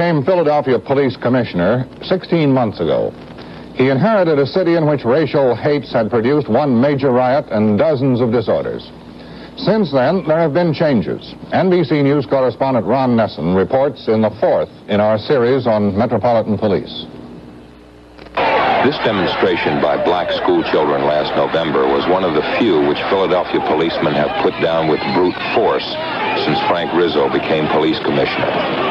Became Philadelphia police commissioner 16 months ago. He inherited a city in which racial hates had produced one major riot and dozens of disorders. Since then, there have been changes. NBC News correspondent Ron Nesson reports in the fourth in our series on Metropolitan Police. This demonstration by black school children last November was one of the few which Philadelphia policemen have put down with brute force since Frank Rizzo became police commissioner.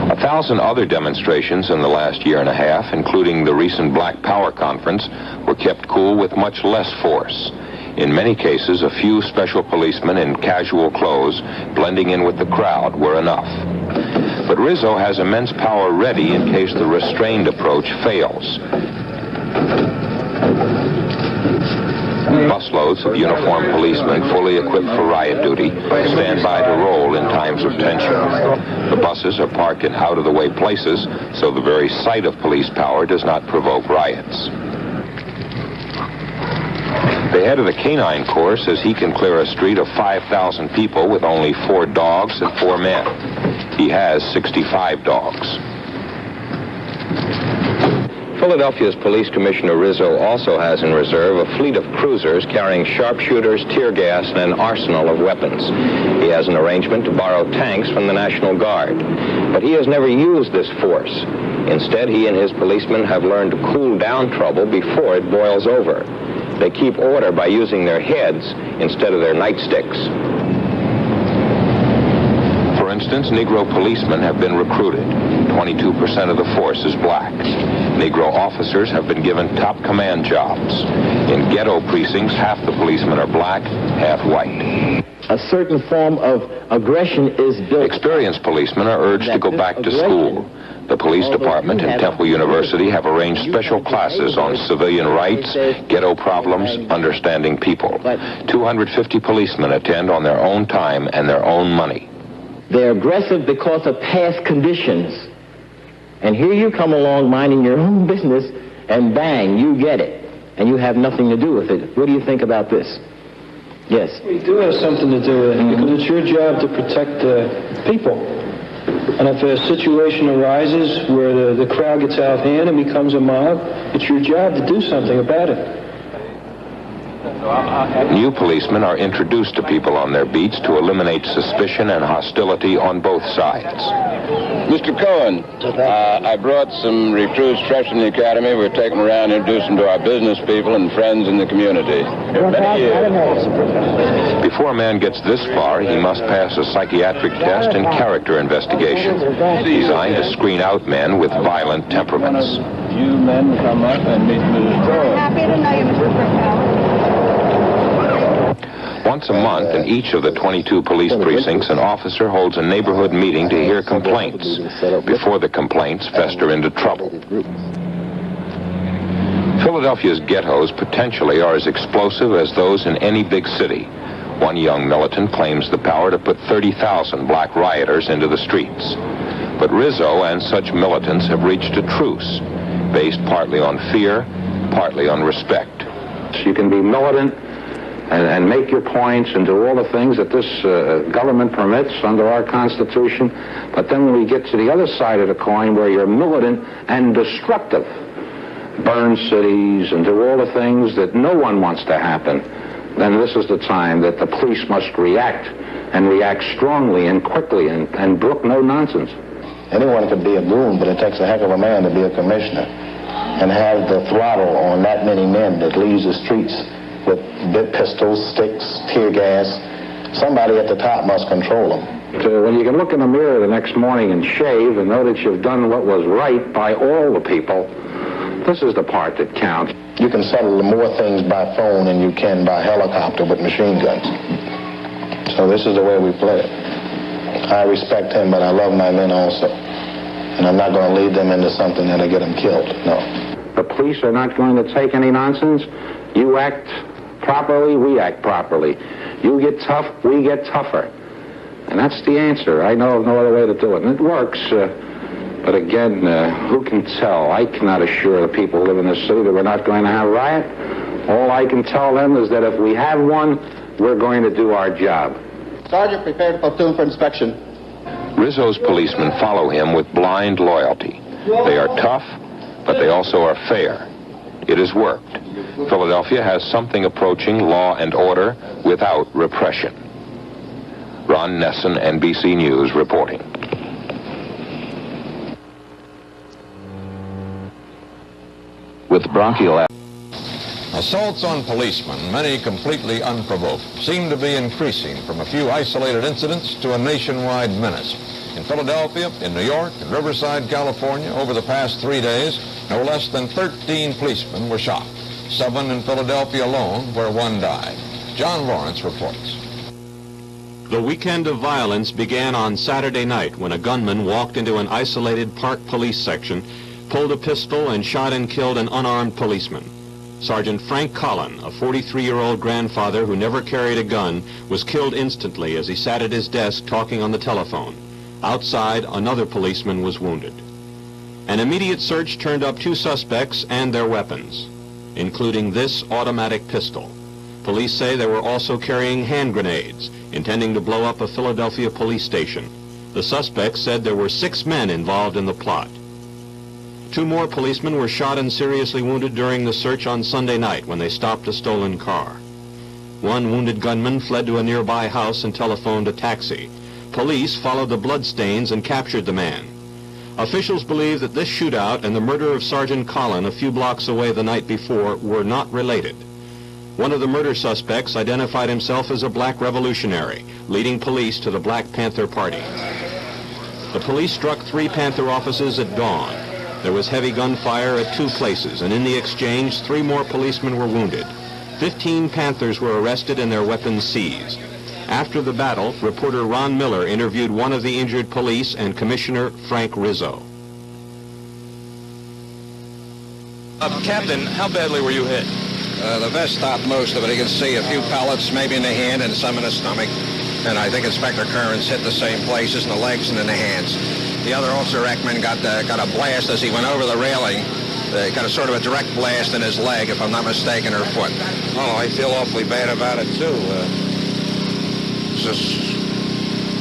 1,000 other demonstrations in the last year and a half, including the recent Black Power conference, were kept cool with much less force. In many cases, a few special policemen in casual clothes blending in with the crowd were enough. But Rizzo has immense power ready in case the restrained approach fails. Busloads of uniformed policemen fully equipped for riot duty stand by to roll in times of tension. The buses are parked in out-of-the-way places, so the very sight of police power does not provoke riots. The head of the Canine Corps says he can clear a street of 5,000 people with only 4 dogs and 4 men. He has 65 dogs. Philadelphia's Police Commissioner Rizzo also has in reserve a fleet of cruisers carrying sharpshooters, tear gas, and an arsenal of weapons. He has an arrangement to borrow tanks from the National Guard. But he has never used this force. Instead, he and his policemen have learned to cool down trouble before it boils over. They keep order by using their heads instead of their nightsticks. For instance, Negro policemen have been recruited. 22% of the force is black. Negro officers have been given top command jobs. In ghetto precincts, half the policemen are black, half white. A certain form of aggression is built. Experienced policemen are urged to go back to school. The police department and Temple University have arranged special classes on civilian rights, ghetto problems, understanding people. 250 policemen attend on their own time and their own money. They're aggressive because of past conditions. And here you come along minding your own business, and bang, you get it. And you have nothing to do with it. What do you think about this? Yes? We do have something to do with it, because it's your job to protect the people. And if a situation arises where the crowd gets out of hand and becomes a mob, it's your job to do something about it. New policemen are introduced to people on their beats to eliminate suspicion and hostility on both sides. Mr. Cohen, I brought some recruits fresh from the academy. We're taking them around and introducing them to our business people and friends in the community. Before a man gets this far, he must pass a psychiatric test and character investigation, designed to screen out men with violent temperaments. You men come up and meet Mrs. Cohen. Happy to know you, Mr. Brookhouse. Once a month in each of the 22 police precincts, an officer holds a neighborhood meeting to hear complaints before the complaints fester into trouble. Philadelphia's ghettos potentially are as explosive as those in any big city. One young militant claims the power to put 30,000 black rioters into the streets. But Rizzo and such militants have reached a truce, based partly on fear, partly on respect. You can be militant and make your points and do all the things that this government permits under our Constitution. But then when we get to the other side of the coin, where you're militant and destructive, burn cities and do all the things that no one wants to happen, then this is the time that the police must react, and react strongly and quickly and brook no nonsense. Anyone could be a goon, but it takes a heck of a man to be a commissioner and have the throttle on that many men that leaves the streets with big pistols, sticks, tear gas. Somebody at the top must control them. When you can look in the mirror the next morning and shave and know that you've done what was right by all the people, this is the part that counts. You can settle more things by phone than you can by helicopter with machine guns. So this is the way we play it. I respect him, but I love my men also. And I'm not going to lead them into something that'll get them killed, no. The police are not going to take any nonsense. You act properly, we act properly. You get tough, we get tougher. And that's the answer. I know of no other way to do it. And it works. But again, who can tell? I cannot assure the people who live in this city that we're not going to have a riot. All I can tell them is that if we have one, we're going to do our job. Sergeant, prepare the platoon for inspection. Rizzo's policemen follow him with blind loyalty. They are tough, but they also are fair. It has worked. Philadelphia has something approaching law and order without repression. Ron Nesson, NBC News, reporting. With bronchial Assaults on policemen, many completely unprovoked, seem to be increasing from a few isolated incidents to a nationwide menace. In Philadelphia, in New York, and Riverside, California, over the past 3 days, no less than 13 policemen were shot. 7 in Philadelphia alone, where 1 died. John Lawrence reports. The weekend of violence began on Saturday night when a gunman walked into an isolated park police section, pulled a pistol, and shot and killed an unarmed policeman. Sergeant Frank Collin, a 43-year-old grandfather who never carried a gun, was killed instantly as he sat at his desk talking on the telephone. Outside, another policeman was wounded. An immediate search turned up 2 suspects and their weapons, including this automatic pistol. Police say they were also carrying hand grenades, intending to blow up a Philadelphia police station. The suspects said there were 6 men involved in the plot. 2 more policemen were shot and seriously wounded during the search on Sunday night when they stopped a stolen car. 1 wounded gunman fled to a nearby house and telephoned a taxi. Police followed the bloodstains and captured the man. Officials believe that this shootout and the murder of Sergeant Collin a few blocks away the night before were not related. One of the murder suspects identified himself as a black revolutionary, leading police to the Black Panther Party. The police struck 3 Panther offices at dawn. There was heavy gunfire at 2 places, and in the exchange, 3 more policemen were wounded. 15 Panthers were arrested and their weapons seized. After the battle, reporter Ron Miller interviewed one of the injured police and Commissioner Frank Rizzo. Captain, how badly were you hit? The vest stopped most of it. You can see a few pellets, maybe in the hand and some in the stomach. And I think Inspector Kearns hit the same places, in the legs and in the hands. The other officer, Ekman, got a blast as he went over the railing. Got a sort of a direct blast in his leg, if I'm not mistaken, or foot. Oh, I feel awfully bad about it, too. It's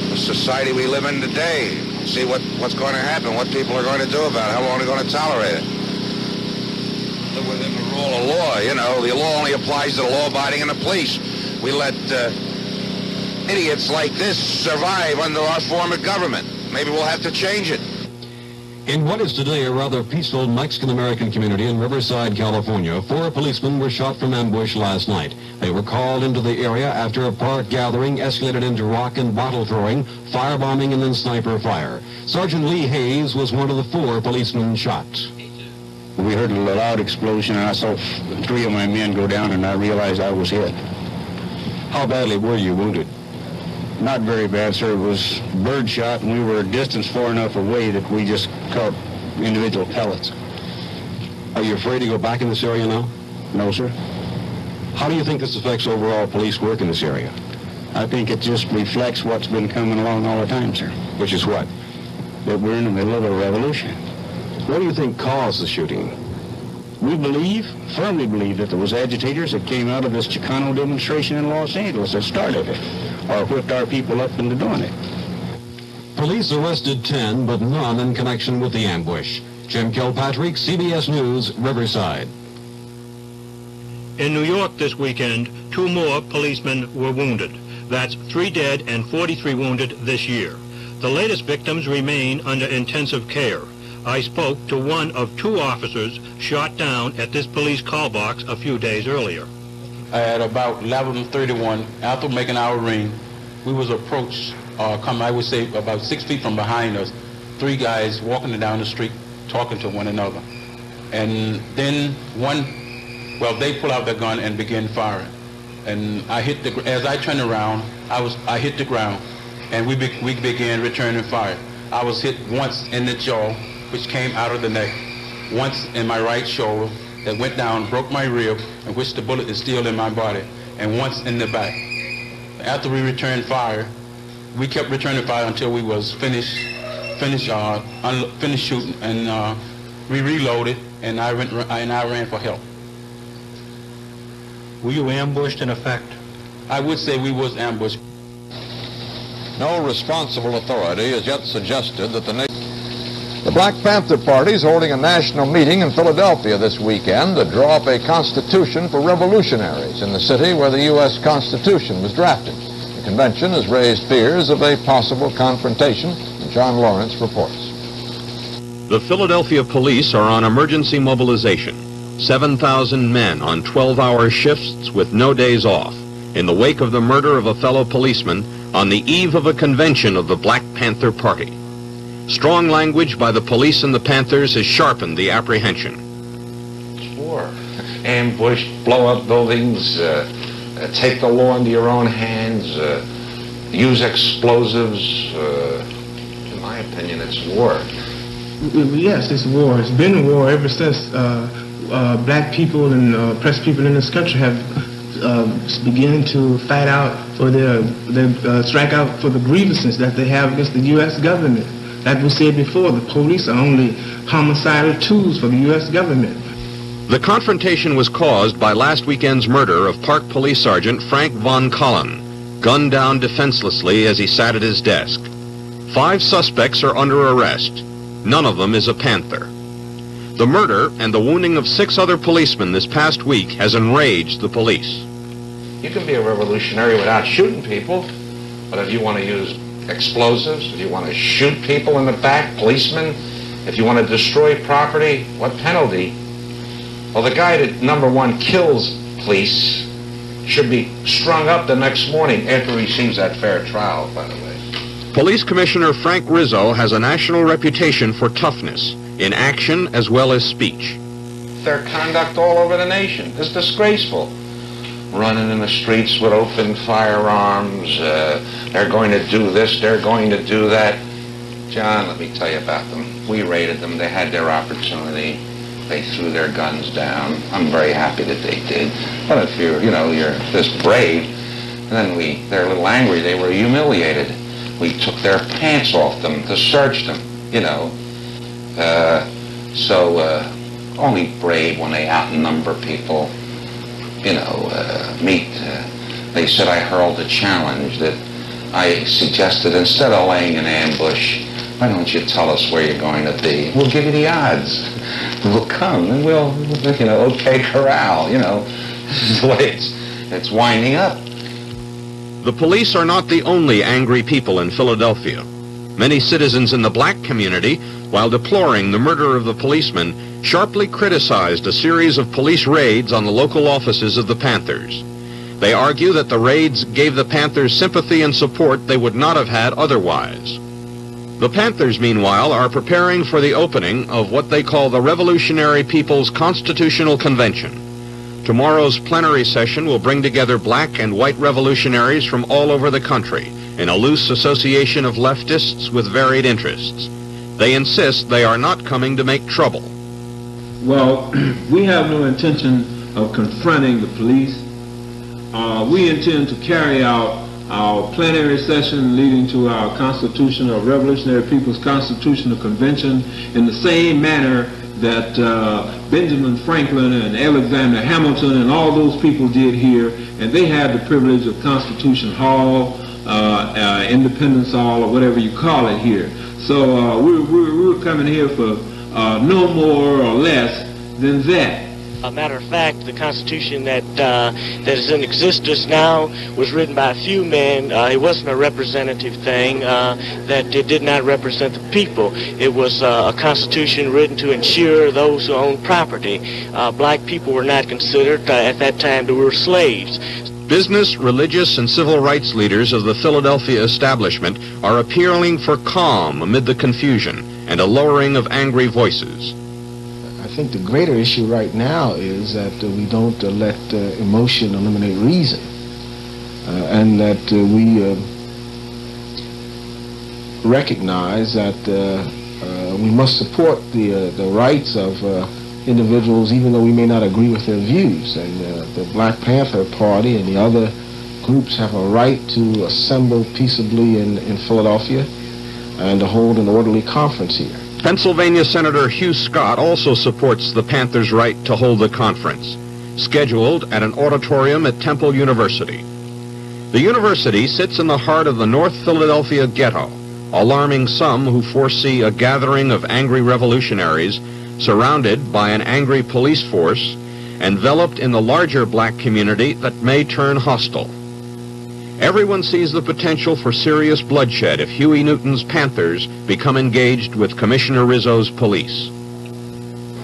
the society we live in today. See what's going to happen, what people are going to do about it, how long they're going to tolerate it. Live within the rule of law, you know. The law only applies to the law-abiding and the police. We let idiots like this survive under our form of government. Maybe we'll have to change it. In what is today a rather peaceful Mexican-American community in Riverside, California, 4 policemen were shot from ambush last night. They were called into the area after a park gathering escalated into rock and bottle throwing, firebombing, and then sniper fire. Sergeant Lee Hayes was one of the 4 policemen shot. We heard a loud explosion, and I saw 3 of my men go down, and I realized I was hit. How badly were you wounded? Not very bad, sir. It was bird shot, and we were a distance far enough away that we just caught individual pellets. Are you afraid to go back in this area now? No, sir. How do you think this affects overall police work in this area? I think it just reflects what's been coming along all the time, sir. Which is what? That we're in the middle of a revolution. What do you think caused the shooting? We firmly believe that there was agitators that came out of this Chicano demonstration in Los Angeles that started it, or whipped our people up into doing it. Police arrested 10, but none in connection with the ambush. Jim Kilpatrick, CBS News, Riverside. In New York this weekend, 2 more policemen were wounded. That's 3 dead and 43 wounded this year. The latest victims remain under intensive care. I spoke to one of 2 officers shot down at this police call box a few days earlier. At about 11:31, after making our ring, we was approached, I would say about 6 feet from behind us, 3 guys walking down the street talking to one another. And then they pull out their gun and begin firing. And as I turned around, I hit the ground, and we began returning fire. I was hit once in the jaw, which came out of the neck, once in my right shoulder, that went down, broke my rib, in which the bullet is still in my body, and once in the back. After we returned fire, we kept returning fire until we was finished shooting, and we reloaded, and I ran for help. Were you ambushed in effect? I would say we was ambushed. No responsible authority has yet suggested that the Black Panther Party is holding a national meeting in Philadelphia this weekend to draw up a constitution for revolutionaries in the city where the U.S. Constitution was drafted. The convention has raised fears of a possible confrontation. John Lawrence reports. The Philadelphia police are on emergency mobilization. 7,000 men on 12-hour shifts with no days off in the wake of the murder of a fellow policeman on the eve of a convention of the Black Panther Party. Strong language by the police and the Panthers has sharpened the apprehension. It's war. Ambush, blow up buildings, take the law into your own hands, use explosives. In my opinion, it's war. Yes, it's war. It's been war ever since black people and oppressed people in this country have begun to fight out for strike out for the grievances that they have against the U.S. government. Like we said before, the police are only homicidal tools for the U.S. government. The confrontation was caused by last weekend's murder of Park Police Sergeant Frank Von Cullen, gunned down defenselessly as he sat at his desk. 5 suspects are under arrest. None of them is a Panther. The murder and the wounding of 6 other policemen this past week has enraged the police. You can be a revolutionary without shooting people, but if you want to use explosives, if you want to shoot people in the back, policemen, if you want to destroy property, what penalty? Well, the guy that, number one, kills police should be strung up the next morning after he receives that fair trial, by the way. Police Commissioner Frank Rizzo has a national reputation for toughness in action as well as speech. Their conduct all over the nation is disgraceful. Running in the streets with open firearms, they're going to do this, they're going to do that. John, let me tell you about them. We raided them, they had their opportunity. They threw their guns down. I'm very happy that they did. But if you're this brave, and then they're a little angry, they were humiliated. We took their pants off them to search them, only brave when they outnumber people. They said I hurled a challenge that I suggested instead of laying an ambush, why don't you tell us where you're going to be? We'll give you the odds. We'll come and we'll okay corral, This is the way it's winding up. The police are not the only angry people in Philadelphia. Many citizens in the black community, while deploring the murder of the policeman, sharply criticized a series of police raids on the local offices of the Panthers. They argue that the raids gave the Panthers sympathy and support they would not have had otherwise. The Panthers, meanwhile, are preparing for the opening of what they call the Revolutionary People's Constitutional Convention. Tomorrow's plenary session will bring together black and white revolutionaries from all over the country in a loose association of leftists with varied interests. They insist they are not coming to make trouble. Well, we have no intention of confronting the police. We intend to carry out our plenary session leading to our Constitutional, Revolutionary People's Constitutional Convention in the same manner that Benjamin Franklin and Alexander Hamilton and all those people did here, and they had the privilege of Constitution Hall, Independence Hall, or whatever you call it here. So we're coming here for no more or less than that. A matter of fact, the Constitution that is in existence now was written by a few men. It wasn't a representative thing, that it did not represent the people. It was a Constitution written to ensure those who owned property. Black people were not considered at that time. They were slaves. Business, religious, and civil rights leaders of the Philadelphia establishment are appealing for calm amid the confusion and a lowering of angry voices. I think the greater issue right now is that we don't let emotion eliminate reason, and that we recognize that we must support the rights of individuals even though we may not agree with their views. And the Black Panther Party and the other groups have a right to assemble peaceably in Philadelphia and to hold an orderly conference here. Pennsylvania Senator Hugh Scott also supports the Panthers' right to hold the conference, scheduled at an auditorium at Temple University. The university sits in the heart of the North Philadelphia ghetto, alarming some who foresee a gathering of angry revolutionaries surrounded by an angry police force, enveloped in the larger black community that may turn hostile. Everyone sees the potential for serious bloodshed if Huey Newton's Panthers become engaged with Commissioner Rizzo's police.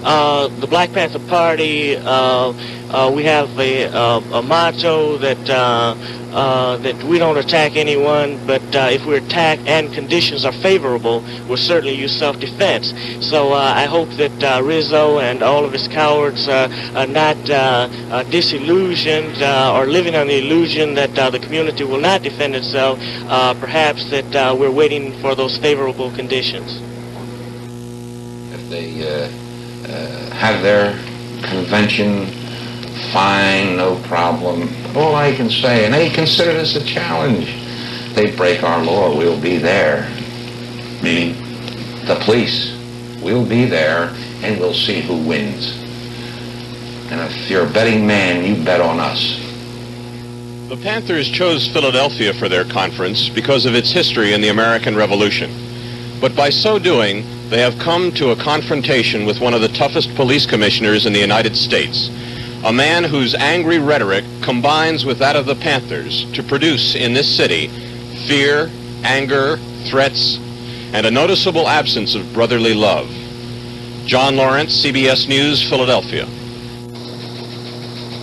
The Black Panther Party, we have a motto that we don't attack anyone, but if we're attacked and conditions are favorable, we'll certainly use self-defense. So I hope that Rizzo and all of his cowards are not disillusioned or living on the illusion that the community will not defend itself, perhaps that we're waiting for those favorable conditions. If they have their convention, fine, no problem. All I can say, and they consider this a challenge. They break our law, we'll be there. Meaning the police. We'll be there, and we'll see who wins. And if you're a betting man, you bet on us. The Panthers chose Philadelphia for their conference because of its history in the American Revolution. But by so doing, they have come to a confrontation with one of the toughest police commissioners in the United States, a man whose angry rhetoric combines with that of the Panthers to produce in this city fear, anger, threats, and a noticeable absence of brotherly love. John Lawrence, CBS News, Philadelphia.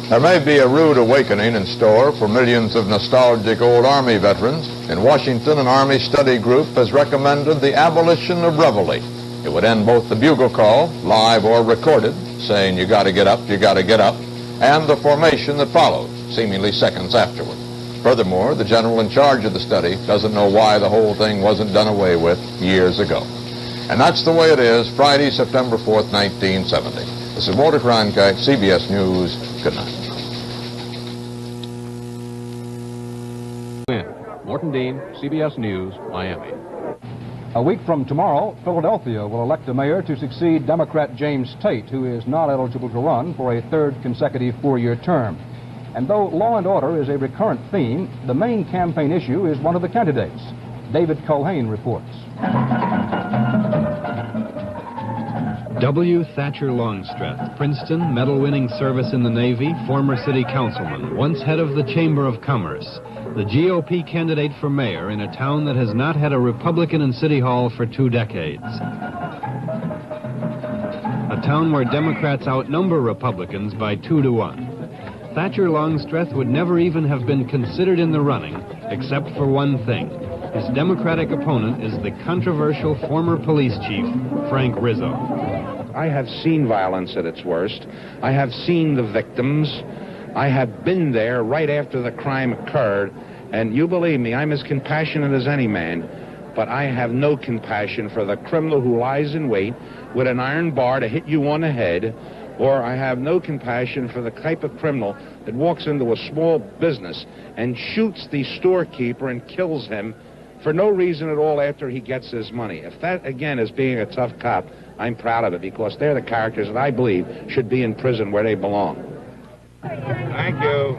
There may be a rude awakening in store for millions of nostalgic old Army veterans. In Washington, an Army study group has recommended the abolition of reveille. It would end both the bugle call, live or recorded, saying you gotta get up, and the formation that follows, seemingly seconds afterward. Furthermore, the general in charge of the study doesn't know why the whole thing wasn't done away with years ago. And that's the way it is, Friday, September 4th, 1970. This is Walter Cronkite, CBS News. Good night. Morton Dean, CBS News, Miami. A week from tomorrow, Philadelphia will elect a mayor to succeed Democrat James Tate, who is not eligible to run for a third consecutive four-year term. And though law and order is a recurrent theme, the main campaign issue is one of the candidates. David Culhane reports. W. Thatcher Longstreth, Princeton, medal-winning service in the Navy, former city councilman, once head of the Chamber of Commerce, the GOP candidate for mayor in a town that has not had a Republican in City Hall for 2 decades. A town where Democrats outnumber Republicans by 2-1. Thatcher Longstreth would never even have been considered in the running, except for one thing. His Democratic opponent is the controversial former police chief, Frank Rizzo. I have seen violence at its worst. I have seen the victims. I have been there right after the crime occurred. And you believe me, I'm as compassionate as any man. But I have no compassion for the criminal who lies in wait with an iron bar to hit you on the head. Or I have no compassion for the type of criminal that walks into a small business and shoots the storekeeper and kills him for no reason at all after he gets his money. If that, again, is being a tough cop, I'm proud of it, because they're the characters that I believe should be in prison where they belong. Thank you.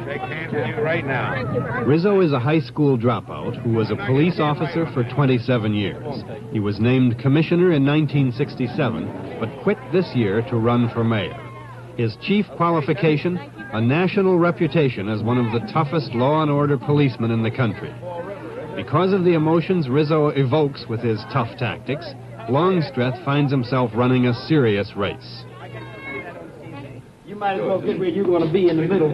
Shake hands with you right now. Rizzo is a high school dropout who was a police officer for 27 years. He was named commissioner in 1967, but quit this year to run for mayor. His chief qualification, a national reputation as one of the toughest law and order policemen in the country. Because of the emotions Rizzo evokes with his tough tactics, Longstreth finds himself running a serious race. You might as well get where you're going to be in the middle.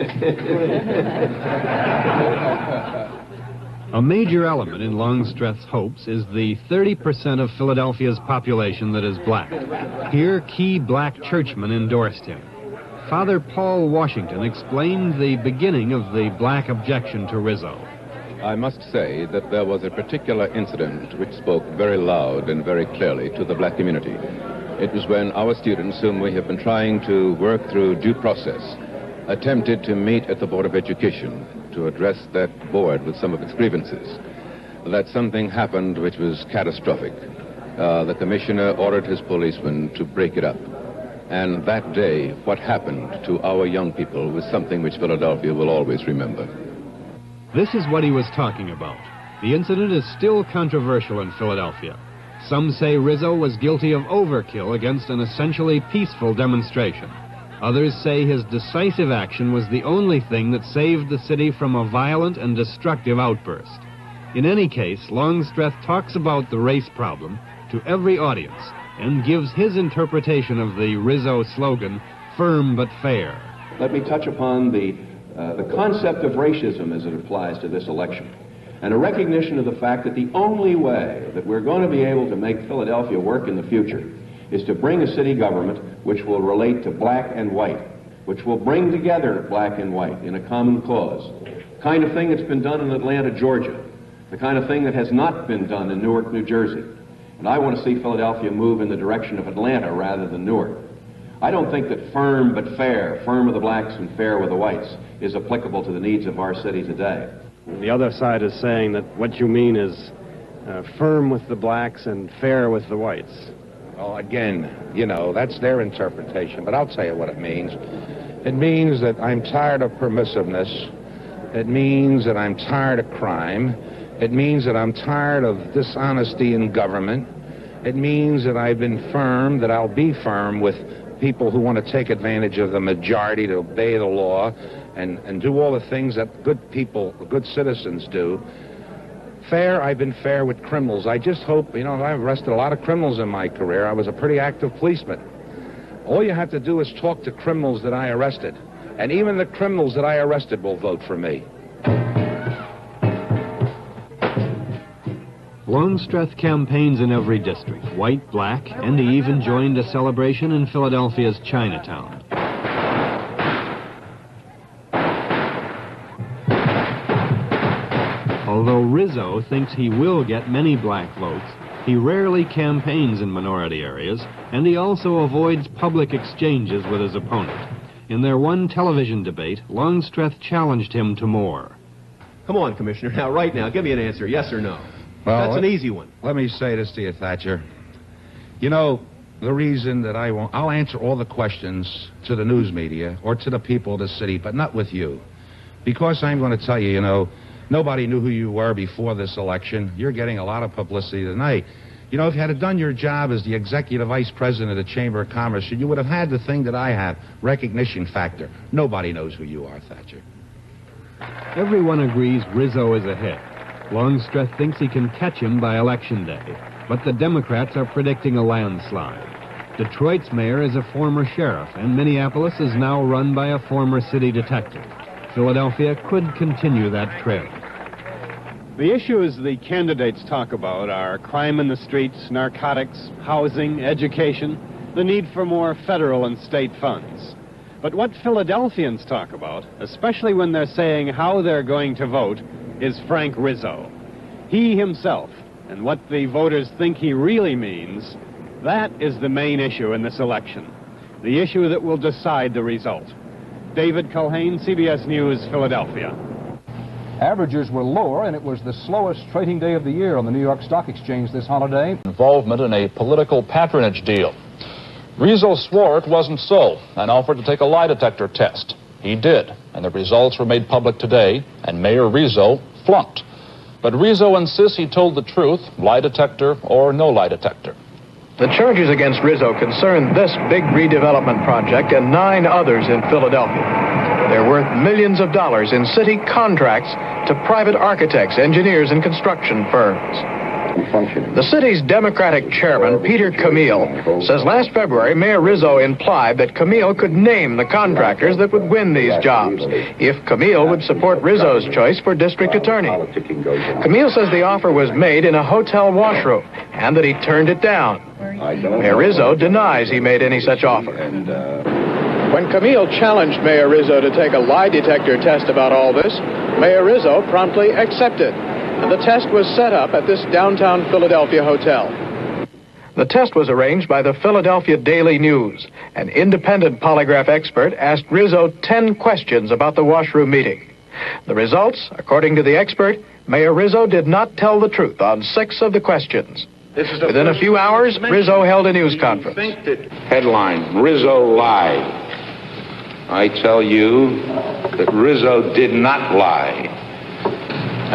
A major element in Longstreth's hopes is the 30% of Philadelphia's population that is black. Here, key black churchmen endorsed him. Father Paul Washington explained the beginning of the black objection to Rizzo. I must say that there was a particular incident which spoke very loud and very clearly to the black community. It was when our students, whom we have been trying to work through due process, attempted to meet at the Board of Education to address that board with some of its grievances. That something happened which was catastrophic. The commissioner ordered his policemen to break it up. And that day, what happened to our young people was something which Philadelphia will always remember. This is what he was talking about. The incident is still controversial in Philadelphia. Some say Rizzo was guilty of overkill against an essentially peaceful demonstration. Others say his decisive action was the only thing that saved the city from a violent and destructive outburst. In any case, Longstreth talks about the race problem to every audience and gives his interpretation of the Rizzo slogan, firm but fair. Let me touch upon the concept of racism as it applies to this election, and a recognition of the fact that the only way that we're going to be able to make Philadelphia work in the future is to bring a city government which will relate to black and white, which will bring together black and white in a common cause. The kind of thing that's been done in Atlanta, Georgia, the kind of thing that has not been done in Newark, New Jersey. And I want to see Philadelphia move in the direction of Atlanta rather than Newark. I don't think that firm but fair, firm with the blacks and fair with the whites, is applicable to the needs of our city today. The other side is saying that what you mean is firm with the blacks and fair with the whites. Well, again, you know, that's their interpretation, but I'll tell you what it means. It means that I'm tired of permissiveness. It means that I'm tired of crime. It means that I'm tired of dishonesty in government. It means that I've been firm, that I'll be firm with people who want to take advantage of the majority to obey the law and do all the things that good people, good citizens do. Fair, I've been fair with criminals. I just hope, you know, I've arrested a lot of criminals in my career. I was a pretty active policeman. All you have to do is talk to criminals that I arrested, and even the criminals that I arrested will vote for me. Longstreth campaigns in every district, white, black, and he even joined a celebration in Philadelphia's Chinatown. Although Rizzo thinks he will get many black votes, he rarely campaigns in minority areas, and he also avoids public exchanges with his opponent. In their one television debate, Longstreth challenged him to more. Come on, Commissioner. Now, right now, give me an answer, yes or no. Well, that's an easy one. Let me say this to you, Thatcher. You know, the reason that I'll answer all the questions to the news media or to the people of the city, but not with you. Because I'm going to tell you, you know, nobody knew who you were before this election. You're getting a lot of publicity tonight. You know, if you had done your job as the executive vice president of the Chamber of Commerce, you would have had the thing that I have, recognition factor. Nobody knows who you are, Thatcher. Everyone agrees Rizzo is ahead. Longstreth thinks he can catch him by Election Day, but the Democrats are predicting a landslide. Detroit's mayor is a former sheriff, and Minneapolis is now run by a former city detective. Philadelphia could continue that trend. The issues the candidates talk about are crime in the streets, narcotics, housing, education, the need for more federal and state funds. But what Philadelphians talk about, especially when they're saying how they're going to vote, is Frank Rizzo. He himself, and what the voters think he really means, that is the main issue in this election, the issue that will decide the result. David Culhane, CBS News, Philadelphia. Averages were lower, and it was the slowest trading day of the year on the New York Stock Exchange this holiday. Involvement in a political patronage deal. Rizzo swore it wasn't so and offered to take a lie detector test. He did, and the results were made public today, and Mayor Rizzo flunked. But Rizzo insists he told the truth, lie detector or no lie detector. The charges against Rizzo concern this big redevelopment project and 9 others in Philadelphia. They're worth millions of dollars in city contracts to private architects, engineers, and construction firms. The city's Democratic chairman, Peter Camille, says last February Mayor Rizzo implied that Camille could name the contractors that would win these jobs if Camille would support Rizzo's choice for district attorney. Camille says the offer was made in a hotel washroom and that he turned it down. Mayor Rizzo denies he made any such offer. When Camille challenged Mayor Rizzo to take a lie detector test about all this, Mayor Rizzo promptly accepted. And the test was set up at this downtown Philadelphia hotel. The test was arranged by the Philadelphia Daily News. An independent polygraph expert asked Rizzo 10 questions about the washroom meeting. The results, according to the expert, Mayor Rizzo did not tell the truth on 6 of the questions. Within a few hours, Rizzo held a news conference. Headline, Rizzo lied. I tell you that Rizzo did not lie.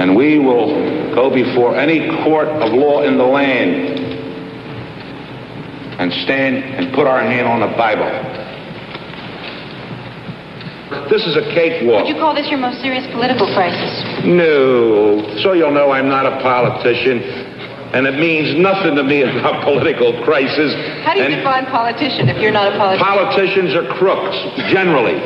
And we will go before any court of law in the land and stand and put our hand on the Bible. This is a cakewalk. Would you call this your most serious political crisis? No. So you'll know I'm not a politician, and it means nothing to me about political crisis. How do you define politician if you're not a politician? Politicians are crooks, generally.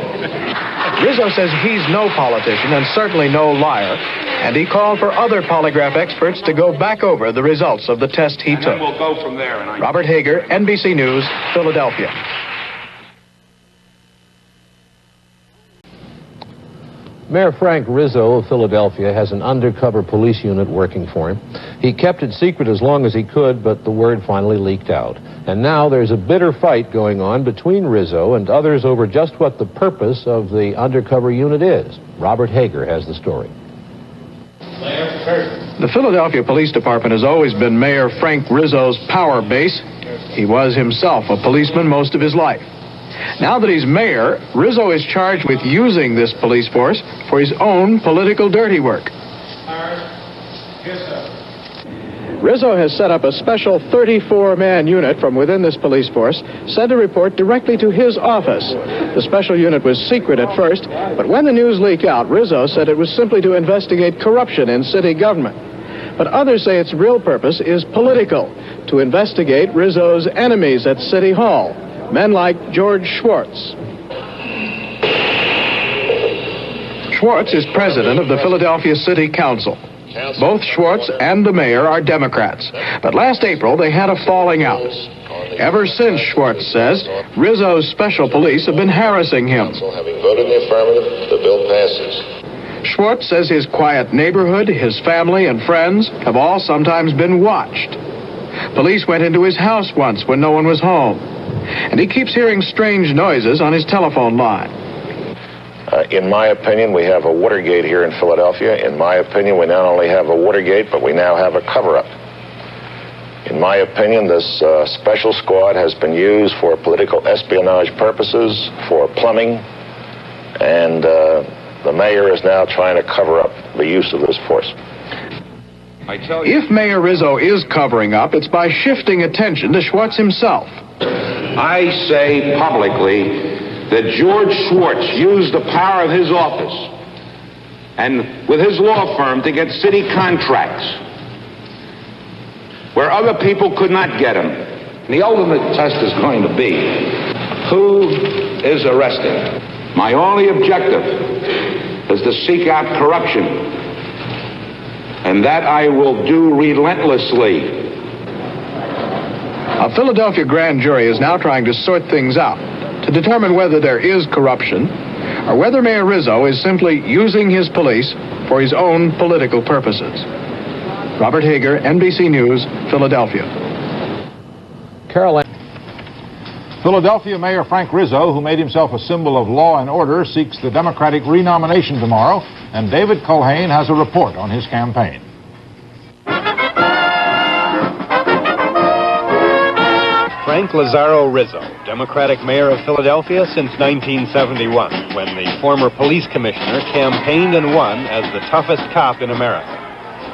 Rizzo says he's no politician and certainly no liar, and he called for other polygraph experts to go back over the results of the test he took. And we'll go from there. Robert Hager, NBC News, Philadelphia. Mayor Frank Rizzo of Philadelphia has an undercover police unit working for him. He kept it secret as long as he could, but the word finally leaked out. And now there's a bitter fight going on between Rizzo and others over just what the purpose of the undercover unit is. Robert Hager has the story. The Philadelphia Police Department has always been Mayor Frank Rizzo's power base. He was himself a policeman most of his life. Now that he's mayor, Rizzo is charged with using this police force for his own political dirty work. Rizzo has set up a special 34-man unit from within this police force, sent a report directly to his office. The special unit was secret at first, but when the news leaked out, Rizzo said it was simply to investigate corruption in city government. But others say its real purpose is political, to investigate Rizzo's enemies at City Hall, men like George Schwartz. Schwartz is president of the Philadelphia City Council. Both Schwartz and the mayor are Democrats, but last April they had a falling out. Ever since, Schwartz says, Rizzo's special police have been harassing him. Having voted in the affirmative, the bill passes. Schwartz says his quiet neighborhood, his family and friends have all sometimes been watched. Police went into his house once when no one was home, and he keeps hearing strange noises on his telephone line. In my opinion, we have a Watergate here in Philadelphia. In my opinion, we not only have a Watergate, but we now have a cover-up. In my opinion, this special squad has been used for political espionage purposes, for plumbing, and the mayor is now trying to cover up the use of this force. If Mayor Rizzo is covering up, it's by shifting attention to Schwartz himself. I say publicly that George Schwartz used the power of his office and with his law firm to get city contracts where other people could not get them. And the ultimate test is going to be who is arresting. My only objective is to seek out corruption, and that I will do relentlessly. A Philadelphia grand jury is now trying to sort things out to determine whether there is corruption or whether Mayor Rizzo is simply using his police for his own political purposes. Robert Hager, NBC News, Philadelphia. Carolina. Philadelphia Mayor Frank Rizzo, who made himself a symbol of law and order, seeks the Democratic renomination tomorrow, and David Culhane has a report on his campaign. Frank Lazaro Rizzo, Democratic mayor of Philadelphia since 1971, when the former police commissioner campaigned and won as the toughest cop in America.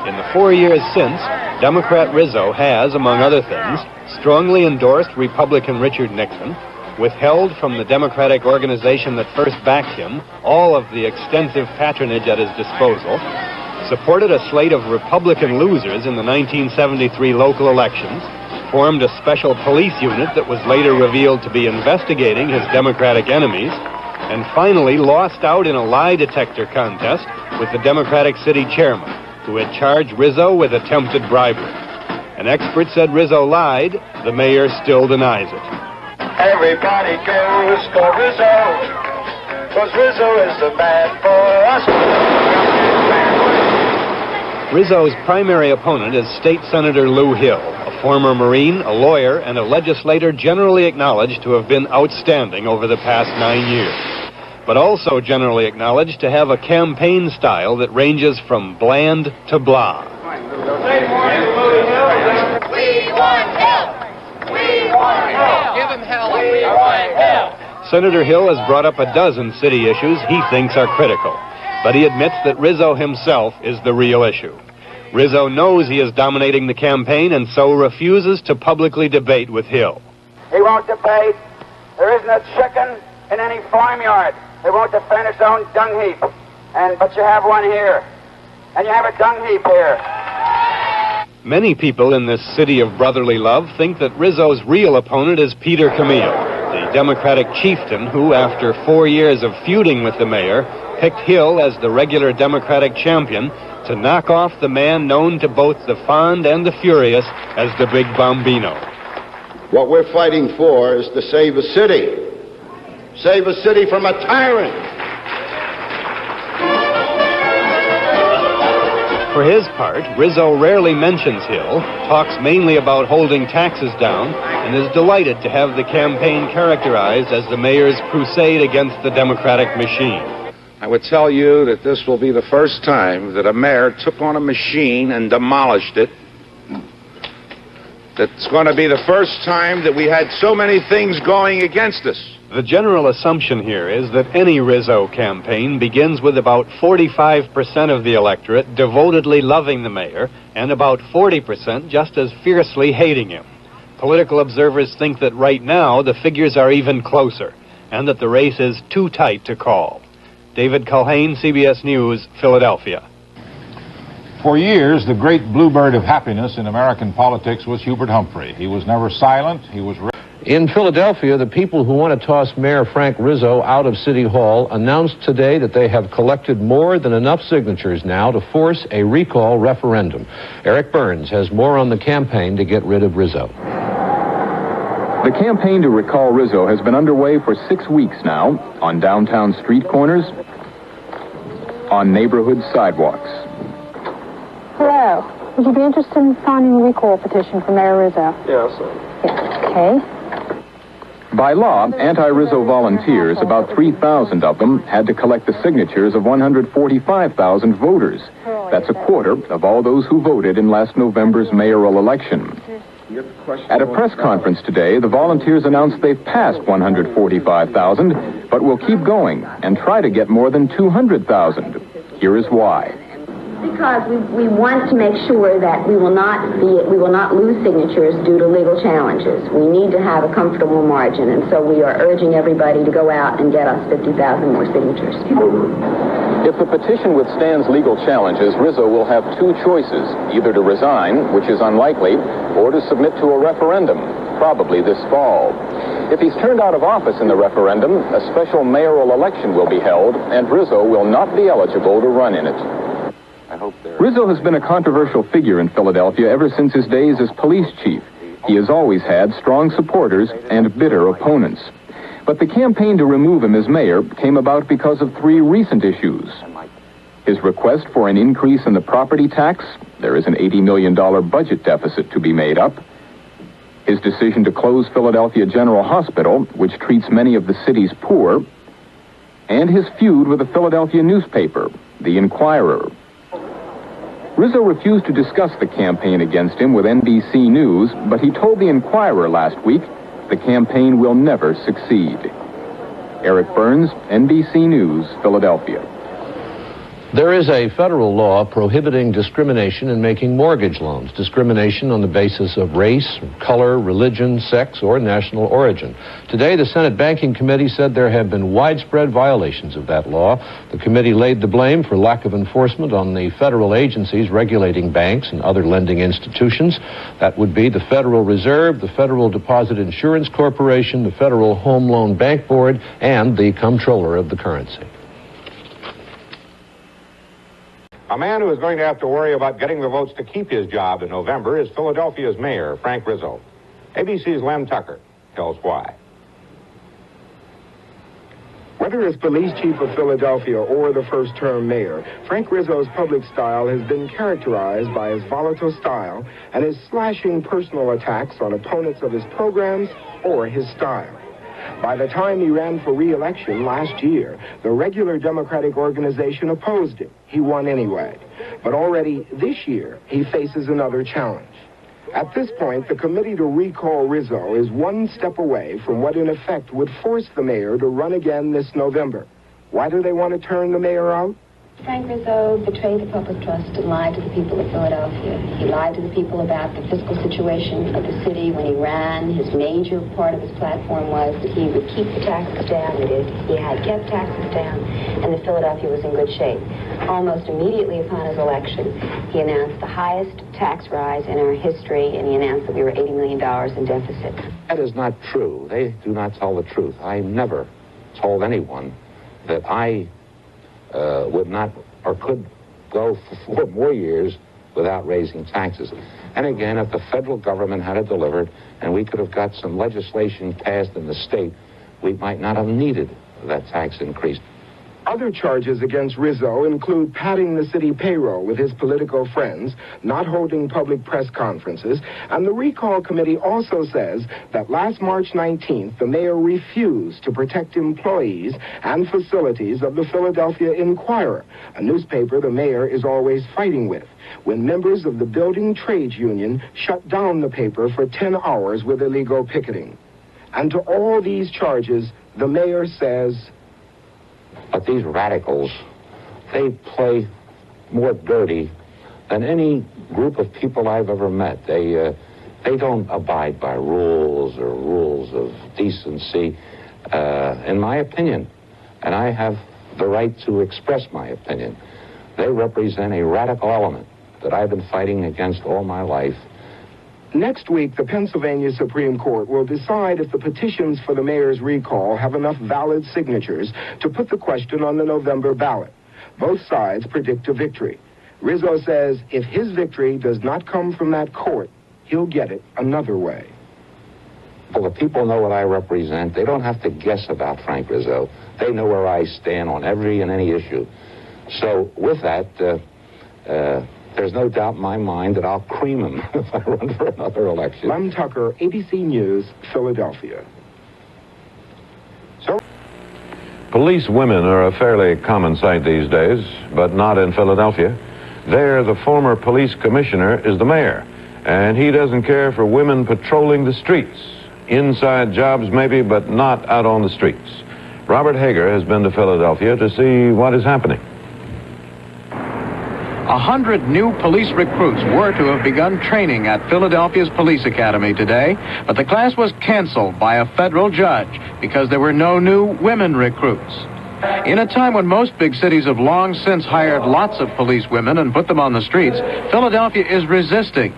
In the 4 years since, Democrat Rizzo has, among other things, strongly endorsed Republican Richard Nixon, withheld from the Democratic organization that first backed him all of the extensive patronage at his disposal, supported a slate of Republican losers in the 1973 local elections, formed a special police unit that was later revealed to be investigating his Democratic enemies, and finally lost out in a lie detector contest with the Democratic city chairman, who had charged Rizzo with attempted bribery. An expert said Rizzo lied. The mayor still denies it. Everybody goes for Rizzo, because Rizzo is the man for us. Rizzo's primary opponent is State Senator Lou Hill, a former Marine, a lawyer, and a legislator generally acknowledged to have been outstanding over the past 9 years, but also generally acknowledged to have a campaign style that ranges from bland to blah. We want help! We want help! Give him hell! We want help! Senator Hill has brought up a dozen city issues he thinks are critical. but he admits that Rizzo himself is the real issue. Rizzo knows he is dominating the campaign and so refuses to publicly debate with Hill. He won't debate. There isn't a chicken in any farmyard that won't defend its own dung heap. But you have one here. And you have a dung heap here. Many people in this city of brotherly love think that Rizzo's real opponent is Peter Camille, the Democratic chieftain who, after 4 years of feuding with the mayor, picked Hill as the regular Democratic champion to knock off the man known to both the fond and the furious as the Big Bambino. What we're fighting for is to save a city. Save a city from a tyrant. For his part, Rizzo rarely mentions Hill, talks mainly about holding taxes down, and is delighted to have the campaign characterized as the mayor's crusade against the Democratic machine. I would tell you that this will be the first time that a mayor took on a machine and demolished it. That's going to be the first time that we had so many things going against us. The general assumption here is that any Rizzo campaign begins with about 45% of the electorate devotedly loving the mayor and about 40% just as fiercely hating him. Political observers think that right now the figures are even closer and that the race is too tight to call. David Culhane, CBS News, Philadelphia. For years, the great bluebird of happiness in American politics was Hubert Humphrey. He was never silent. He was... In Philadelphia, the people who want to toss Mayor Frank Rizzo out of City Hall announced today that they have collected more than enough signatures now to force a recall referendum. Eric Burns has more on the campaign to get rid of Rizzo. The campaign to recall Rizzo has been underway for 6 weeks now, on downtown street corners, on neighborhood sidewalks. Hello. Would you be interested in signing a recall petition for Mayor Rizzo? Yes. Yes. Okay. By law, anti-Rizzo volunteers, about 3,000 of them, had to collect the signatures of 145,000 voters. That's a quarter of all those who voted in last November's mayoral election. At a press conference today, the volunteers announced they've passed 145,000, but will keep going and try to get more than 200,000. Here is why. Because we want to make sure that we will not lose signatures due to legal challenges. We need to have a comfortable margin, and so we are urging everybody to go out and get us 50,000 more signatures. If the petition withstands legal challenges, Rizzo will have two choices, either to resign, which is unlikely, or to submit to a referendum, probably this fall. If he's turned out of office in the referendum, a special mayoral election will be held, and Rizzo will not be eligible to run in it. Rizzo has been a controversial figure in Philadelphia ever since his days as police chief. He has always had strong supporters and bitter opponents. But the campaign to remove him as mayor came about because of 3 recent issues. His request for an increase in the property tax, there is an $80 million budget deficit to be made up. His decision to close Philadelphia General Hospital, which treats many of the city's poor. And his feud with a Philadelphia newspaper, The Inquirer. Rizzo refused to discuss the campaign against him with NBC News, but he told The Inquirer last week the campaign will never succeed. Eric Burns, NBC News, Philadelphia. There is a federal law prohibiting discrimination in making mortgage loans. Discrimination on the basis of race, color, religion, sex, or national origin. Today, the Senate Banking Committee said there have been widespread violations of that law. The committee laid the blame for lack of enforcement on the federal agencies regulating banks and other lending institutions. That would be the Federal Reserve, the Federal Deposit Insurance Corporation, the Federal Home Loan Bank Board, and the Comptroller of the Currency. A man who is going to have to worry about getting the votes to keep his job in November is Philadelphia's mayor, Frank Rizzo. ABC's Lem Tucker tells why. Whether as police chief of Philadelphia or the first-term mayor, Frank Rizzo's public style has been characterized by his volatile style and his slashing personal attacks on opponents of his programs or his style. By the time he ran for re-election last year, the regular Democratic organization opposed him. He won anyway. But already this year, he faces another challenge. At this point, the committee to recall Rizzo is one step away from what in effect would force the mayor to run again this November. Why do they want to turn the mayor out? Frank Rizzo betrayed the public trust and lied to the people of Philadelphia. He lied to the people about the fiscal situation of the city when he ran. His major part of his platform was that he would keep the taxes down. He had kept taxes down, and that Philadelphia was in good shape. Almost immediately upon his election, he announced the highest tax rise in our history, and he announced that we were $80 million in deficit. That is not true. They do not tell the truth. I never told anyone that I would not or could go for 4 more years without raising taxes. And again, if the federal government had it delivered and we could have got some legislation passed in the state, we might not have needed that tax increase. Other charges against Rizzo include padding the city payroll with his political friends, not holding public press conferences, and the recall committee also says that last March 19th, the mayor refused to protect employees and facilities of the Philadelphia Inquirer, a newspaper the mayor is always fighting with, when members of the building trades union shut down the paper for 10 hours with illegal picketing. And to all these charges, the mayor says, but these radicals, they play more dirty than any group of people I've ever met. They don't abide by rules or rules of decency, in my opinion. And I have the right to express my opinion. They represent a radical element that I've been fighting against all my life. Next week, the Pennsylvania Supreme Court will decide if the petitions for the mayor's recall have enough valid signatures to put the question on the November ballot. Both sides predict a victory. Rizzo says if his victory does not come from that court, he'll get it another way. Well, the people know what I represent. They don't have to guess about Frank Rizzo. They know where I stand on every and any issue. So with that, there's no doubt in my mind that I'll cream him if I run for another election. Lem Tucker, ABC News, Philadelphia. Police women are a fairly common sight these days, but not in Philadelphia. There, the former police commissioner is the mayor, and he doesn't care for women patrolling the streets. Inside jobs maybe, but not out on the streets. Robert Hager has been to Philadelphia to see what is happening. 100 new police recruits were to have begun training at Philadelphia's Police Academy today, but the class was canceled by a federal judge because there were no new women recruits. In a time when most big cities have long since hired lots of police women and put them on the streets, Philadelphia is resisting.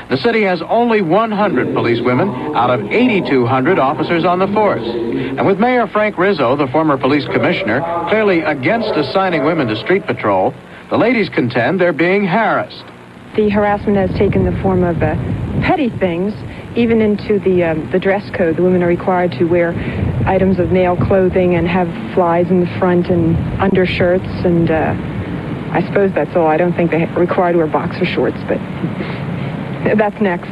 The city has only 100 police women out of 8,200 officers on the force. And with Mayor Frank Rizzo, the former police commissioner, clearly against assigning women to street patrol, the ladies contend they're being harassed. The harassment has taken the form of petty things, even into the dress code. The women are required to wear items of male clothing and have flies in the front and undershirts, and I suppose that's all. I don't think they're required to wear boxer shorts, but that's next.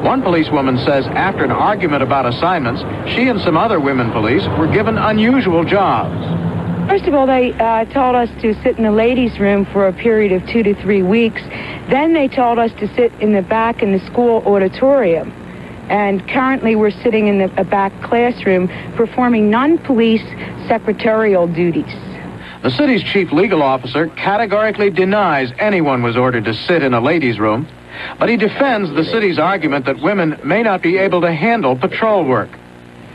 One policewoman says after an argument about assignments, she and some other women police were given unusual jobs. First of all, they told us to sit in the ladies' room for a period of 2 to 3 weeks. Then they told us to sit in the back in the school auditorium. And currently we're sitting in a back classroom performing non-police secretarial duties. The city's chief legal officer categorically denies anyone was ordered to sit in a ladies' room, but he defends the city's argument that women may not be able to handle patrol work.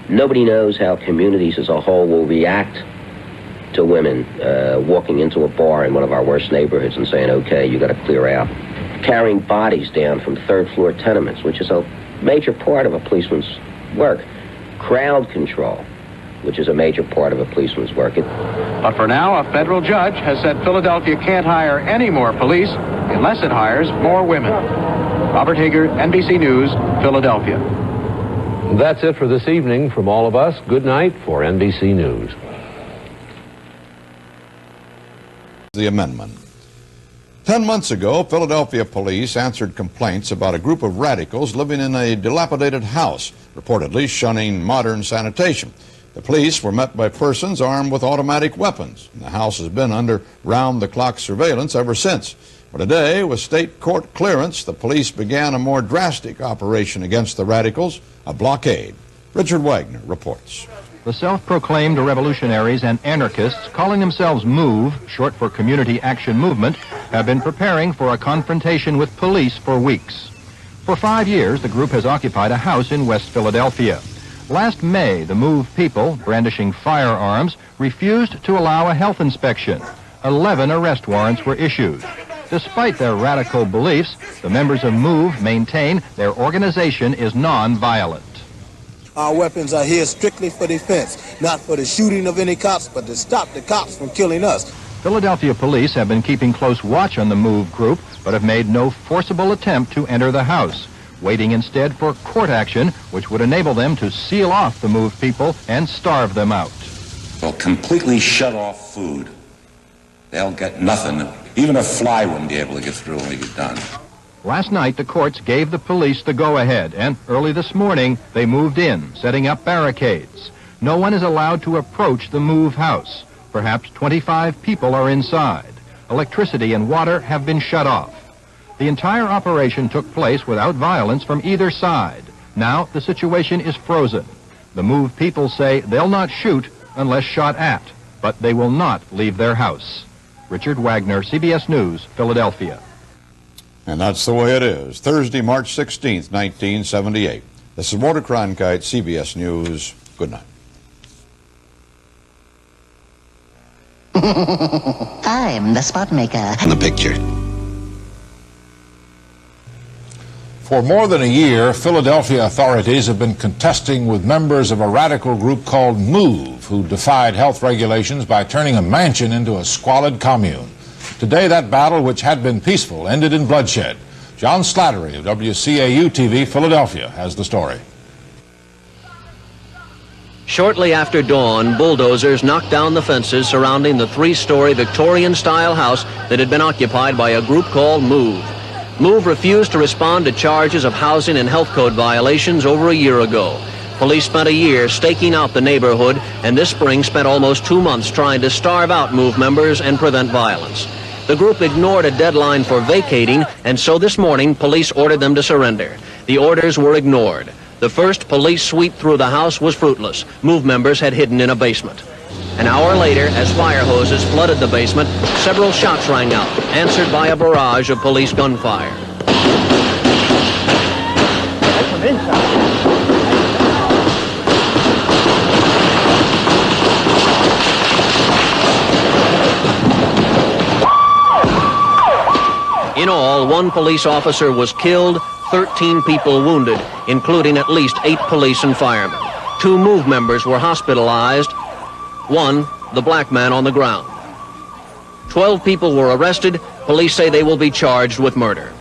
Nobody knows how communities as a whole will react to women walking into a bar in one of our worst neighborhoods and saying, okay, you got to clear out. Carrying bodies down from third-floor tenements, which is a major part of a policeman's work. Crowd control, which is a major part of a policeman's work. But for now, a federal judge has said Philadelphia can't hire any more police unless it hires more women. Robert Hager, NBC News, Philadelphia. That's it for this evening from all of us. Good night for NBC News. The amendment. 10 months ago, Philadelphia police answered complaints about a group of radicals living in a dilapidated house, reportedly shunning modern sanitation. The police were met by persons armed with automatic weapons. The house has been under round-the-clock surveillance ever since. But today, with state court clearance, the police began a more drastic operation against the radicals, a blockade. Richard Wagner reports. The self-proclaimed revolutionaries and anarchists, calling themselves MOVE, short for Community Action Movement, have been preparing for a confrontation with police for weeks. For 5 years, the group has occupied a house in West Philadelphia. Last May, the MOVE people, brandishing firearms, refused to allow a health inspection. 11 arrest warrants were issued. Despite their radical beliefs, the members of MOVE maintain their organization is non-violent. Our weapons are here strictly for defense, not for the shooting of any cops, but to stop the cops from killing us. Philadelphia police have been keeping close watch on the MOVE group, but have made no forcible attempt to enter the house, waiting instead for court action, which would enable them to seal off the MOVE people and starve them out. They'll completely shut off food. They'll get nothing. Even a fly wouldn't be able to get through when we get done. Last night, the courts gave the police the go-ahead, and early this morning, they moved in, setting up barricades. No one is allowed to approach the MOVE house. Perhaps 25 people are inside. Electricity and water have been shut off. The entire operation took place without violence from either side. Now, the situation is frozen. The MOVE people say they'll not shoot unless shot at, but they will not leave their house. Richard Wagner, CBS News, Philadelphia. And that's the way it is. Thursday, March 16th, 1978. This is Walter Cronkite, CBS News. Good night. I'm the spot maker. In the picture. For more than a year, Philadelphia authorities have been contesting with members of a radical group called MOVE, who defied health regulations by turning a mansion into a squalid commune. Today, that battle, which had been peaceful, ended in bloodshed. John Slattery of WCAU-TV Philadelphia has the story. Shortly after dawn, bulldozers knocked down the fences surrounding the three-story Victorian-style house that had been occupied by a group called MOVE. MOVE refused to respond to charges of housing and health code violations over a year ago. Police spent a year staking out the neighborhood, and this spring spent almost 2 months trying to starve out MOVE members and prevent violence. The group ignored a deadline for vacating, and so this morning police ordered them to surrender. The orders were ignored. The first police sweep through the house was fruitless. MOVE members had hidden in a basement. An hour later, as fire hoses flooded the basement, several shots rang out, answered by a barrage of police gunfire. In all, 1 police officer was killed, 13 people wounded, including at least 8 police and firemen. 2 MOVE members were hospitalized, 1, the black man on the ground. 12 people were arrested. Police say they will be charged with murder.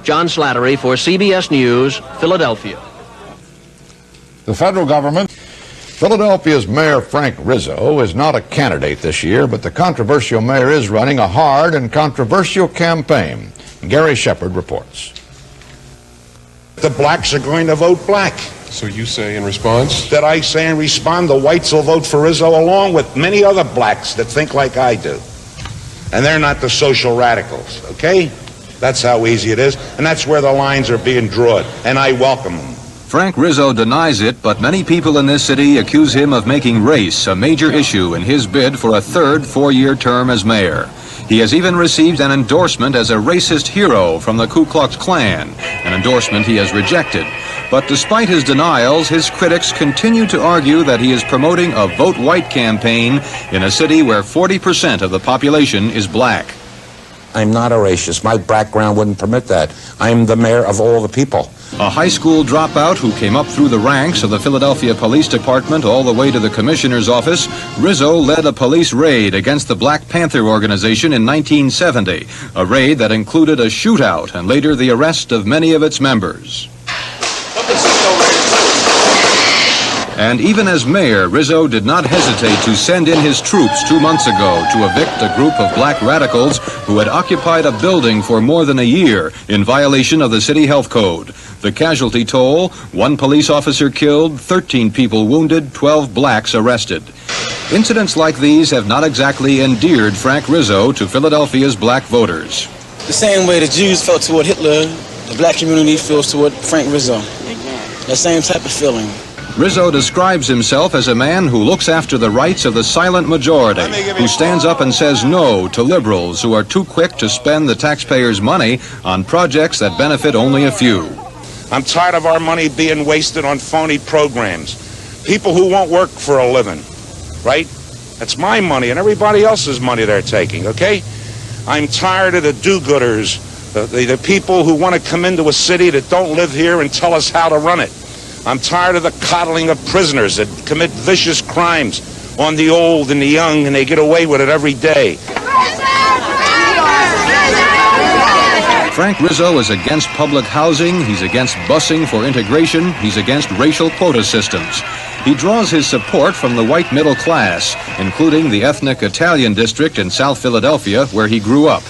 John Slattery for CBS News, Philadelphia. The federal government. Philadelphia's Mayor Frank Rizzo is not a candidate this year, but the controversial mayor is running a hard and controversial campaign. Gary Shepard reports. The blacks are going to vote black. So you say in response? That I say in response, the whites will vote for Rizzo along with many other blacks that think like I do. And they're not the social radicals, okay? That's how easy it is, and that's where the lines are being drawn, and I welcome them. Frank Rizzo denies it, but many people in this city accuse him of making race a major issue in his bid for a third 4-year term as mayor. He has even received an endorsement as a racist hero from the Ku Klux Klan, an endorsement he has rejected. But despite his denials, his critics continue to argue that he is promoting a vote white campaign in a city where 40% of the population is black. I'm not a racist. My background wouldn't permit that. I'm the mayor of all the people. A high school dropout who came up through the ranks of the Philadelphia Police Department all the way to the commissioner's office, Rizzo led a police raid against the Black Panther organization in 1970, a raid that included a shootout and later the arrest of many of its members. And even as mayor, Rizzo did not hesitate to send in his troops 2 months ago to evict a group of black radicals who had occupied a building for more than a year in violation of the city health code. The casualty toll, 1 police officer killed, 13 people wounded, 12 blacks arrested. Incidents like these have not exactly endeared Frank Rizzo to Philadelphia's black voters. The same way the Jews felt toward Hitler, the black community feels toward Frank Rizzo. That same type of feeling. Rizzo describes himself as a man who looks after the rights of the silent majority, who stands up and says no to liberals who are too quick to spend the taxpayers' money on projects that benefit only a few. I'm tired of our money being wasted on phony programs. People who won't work for a living, right? That's my money and everybody else's money they're taking, okay? I'm tired of the do-gooders, the people who want to come into a city that don't live here and tell us how to run it. I'm tired of the coddling of prisoners that commit vicious crimes on the old and the young, and they get away with it every day. Frank Rizzo is against public housing, he's against busing for integration, he's against racial quota systems. He draws his support from the white middle class, including the ethnic Italian district in South Philadelphia, where he grew up.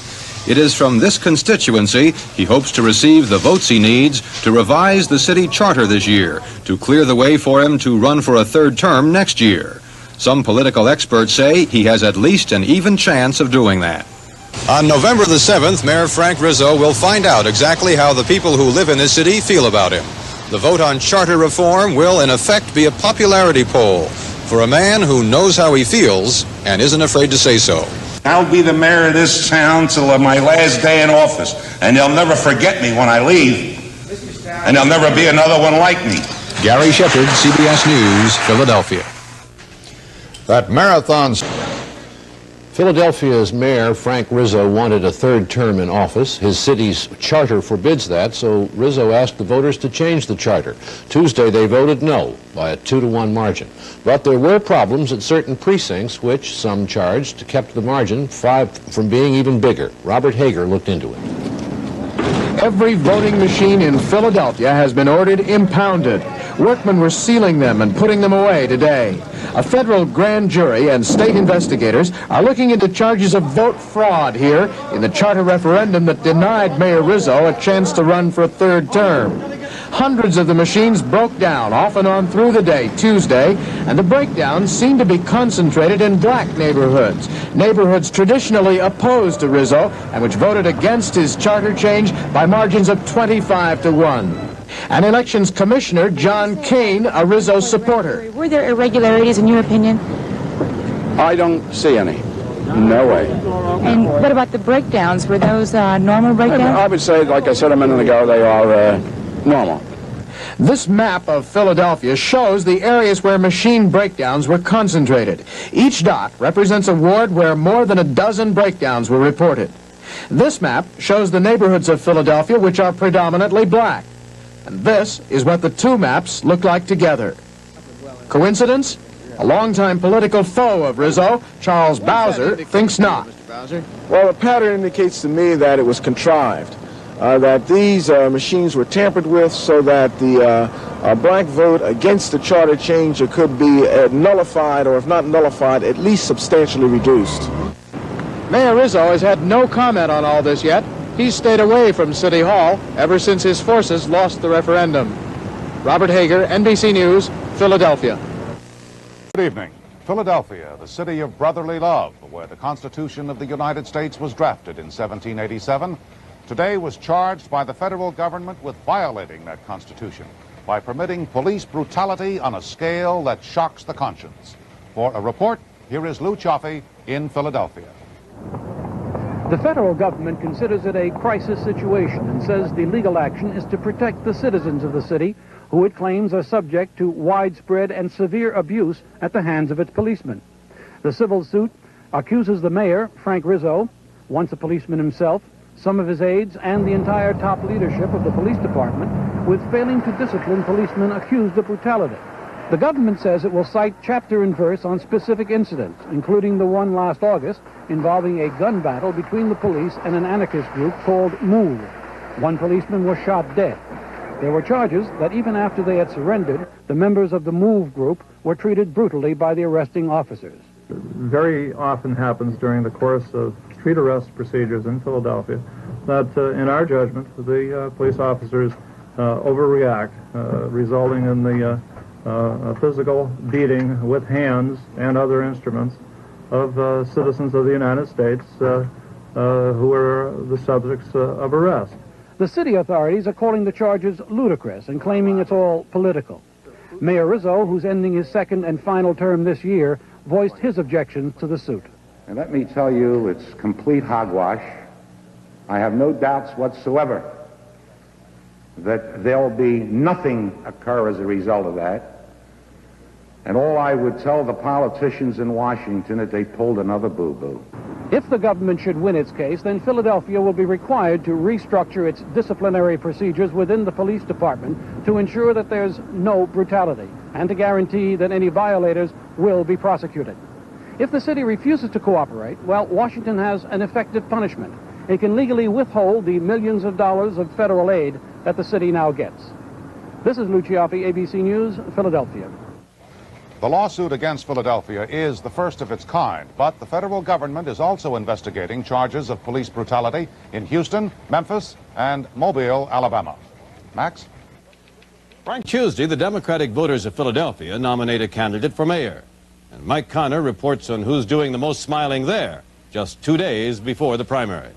It is from this constituency he hopes to receive the votes he needs to revise the city charter this year, to clear the way for him to run for a third term next year. Some political experts say he has at least an even chance of doing that. On November the 7th, Mayor Frank Rizzo will find out exactly how the people who live in this city feel about him. The vote on charter reform will, in effect, be a popularity poll for a man who knows how he feels and isn't afraid to say so. I'll be the mayor of this town till my last day in office, and they'll never forget me when I leave, and there'll never be another one like me. Gary Shepard, CBS News, Philadelphia. That marathon's... Philadelphia's mayor, Frank Rizzo, wanted a third term in office. His city's charter forbids that, so Rizzo asked the voters to change the charter. Tuesday, they voted no by a 2-to-1 margin. But there were problems at certain precincts, which some charged kept the margin from being even bigger. Robert Hager looked into it. Every voting machine in Philadelphia has been ordered impounded. Workmen were sealing them and putting them away today. A federal grand jury and state investigators are looking into charges of vote fraud here in the charter referendum that denied Mayor Rizzo a chance to run for a third term. Hundreds of the machines broke down off and on through the day Tuesday, and the breakdowns seem to be concentrated in black neighborhoods, neighborhoods traditionally opposed to Rizzo and which voted against his charter change by margins of 25-to-1. An elections commissioner, John Kane, a Rizzo supporter. Were there irregularities in your opinion? I don't see any. No way. And what about the breakdowns? Were those normal breakdowns? I would say, like I said a minute ago, they are normal. This map of Philadelphia shows the areas where machine breakdowns were concentrated. Each dot represents a ward where more than a dozen breakdowns were reported. This map shows the neighborhoods of Philadelphia which are predominantly black. And this is what the two maps look like together. Coincidence? A longtime political foe of Rizzo, Charles Bowser, thinks not. Well, the pattern indicates to me that it was contrived, that these machines were tampered with so that the black vote against the charter change could be nullified, or if not nullified, at least substantially reduced. Mayor Rizzo has had no comment on all this yet. He's stayed away from City Hall ever since his forces lost the referendum. Robert Hager, NBC News, Philadelphia. Good evening. Philadelphia, the city of brotherly love, where the Constitution of the United States was drafted in 1787, today was charged by the federal government with violating that Constitution by permitting police brutality on a scale that shocks the conscience. For a report, here is Lou Chaffee in Philadelphia. The federal government considers it a crisis situation and says the legal action is to protect the citizens of the city, who it claims are subject to widespread and severe abuse at the hands of its policemen. The civil suit accuses the mayor, Frank Rizzo, once a policeman himself, some of his aides, and the entire top leadership of the police department with failing to discipline policemen accused of brutality. The government says it will cite chapter and verse on specific incidents, including the one last August involving a gun battle between the police and an anarchist group called MOVE. One policeman was shot dead. There were charges that even after they had surrendered, the members of the MOVE group were treated brutally by the arresting officers. Very often happens during the course of street arrest procedures in Philadelphia that, in our judgment, the police officers overreact, resulting in the physical beating with hands and other instruments of citizens of the United States who are the subjects of arrest. The city authorities are calling the charges ludicrous and claiming it's all political. Mayor Rizzo, who's ending his second and final term this year, voiced his objections to the suit. And let me tell you, it's complete hogwash. I have no doubts whatsoever that there'll be nothing occur as a result of that. And all I would tell the politicians in Washington is they pulled another boo-boo. If the government should win its case, then Philadelphia will be required to restructure its disciplinary procedures within the police department to ensure that there's no brutality and to guarantee that any violators will be prosecuted. If the city refuses to cooperate, well, Washington has an effective punishment. It can legally withhold the millions of dollars of federal aid that the city now gets. This is Lou Cioffi, ABC News, Philadelphia. The lawsuit against Philadelphia is the first of its kind, but the federal government is also investigating charges of police brutality in Houston, Memphis, and Mobile, Alabama. Max? Frank, Tuesday, the Democratic voters of Philadelphia nominate a candidate for mayor. And Mike Connor reports on who's doing the most smiling there, just 2 days before the primary.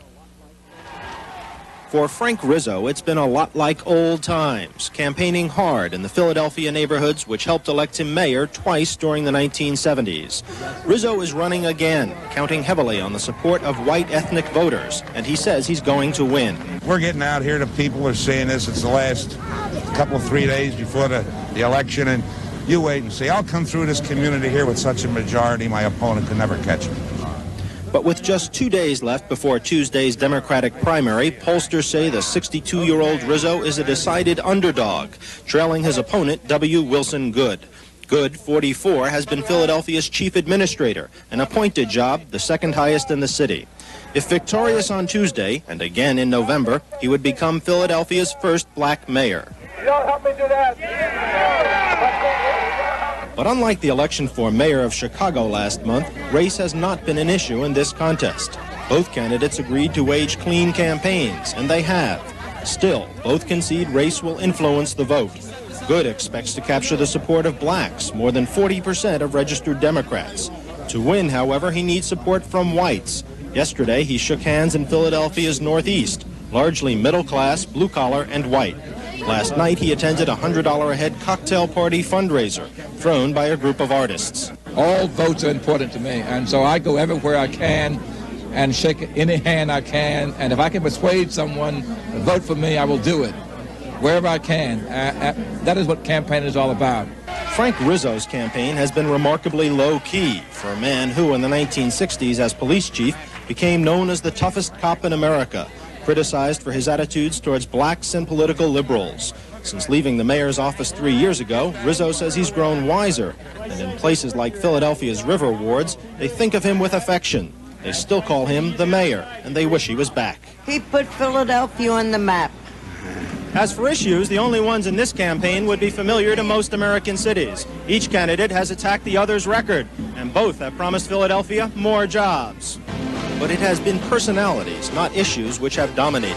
For Frank Rizzo, it's been a lot like old times, campaigning hard in the Philadelphia neighborhoods which helped elect him mayor twice during the 1970s. Rizzo is running again, counting heavily on the support of white ethnic voters, and he says he's going to win. We're getting out here, the people are seeing this. It's the last couple of 3 days before the election, and you wait and see. I'll come through this community here with such a majority, my opponent could never catch me. But with just 2 days left before Tuesday's Democratic primary, pollsters say the 62-year-old Rizzo is a decided underdog, trailing his opponent, W. Wilson Goode. Goode, 44, has been Philadelphia's chief administrator, an appointed job, the second highest in the city. If victorious on Tuesday, and again in November, he would become Philadelphia's first black mayor. Y'all help me do that. But unlike the election for mayor of Chicago last month, race has not been an issue in this contest. Both candidates agreed to wage clean campaigns, and they have. Still, both concede race will influence the vote. Goode expects to capture the support of blacks, more than 40% of registered Democrats. To win, however, he needs support from whites. Yesterday, he shook hands in Philadelphia's Northeast, largely middle-class, blue-collar, and white. Last night, he attended a $100-a-head cocktail party fundraiser thrown by a group of artists. All votes are important to me, and so I go everywhere I can and shake any hand I can, and if I can persuade someone to vote for me, I will do it, wherever I can. That is what campaigning is all about. Frank Rizzo's campaign has been remarkably low-key for a man who, in the 1960s, as police chief, became known as the toughest cop in America, criticized for his attitudes towards blacks and political liberals. Since leaving the mayor's office 3 years ago, Rizzo says he's grown wiser, and in places like Philadelphia's river wards, they think of him with affection. They still call him the mayor, and they wish he was back. He put Philadelphia on the map. As for issues, the only ones in this campaign would be familiar to most American cities. Each candidate has attacked the other's record, and both have promised Philadelphia more jobs. But it has been personalities, not issues, which have dominated.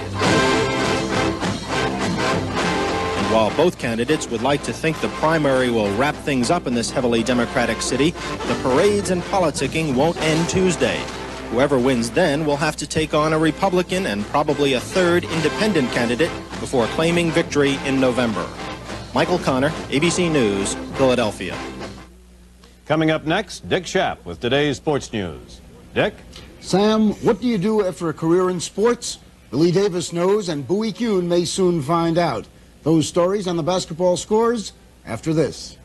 And while both candidates would like to think the primary will wrap things up in this heavily Democratic city, the parades and politicking won't end Tuesday. Whoever wins then will have to take on a Republican and probably a third independent candidate before claiming victory in November. Michael Connor, ABC News, Philadelphia. Coming up next, Dick Schaap with today's sports news. Dick? Sam, what do you do after a career in sports? Billy Davis knows, and Bowie Kuhn may soon find out. Those stories on the basketball scores after this.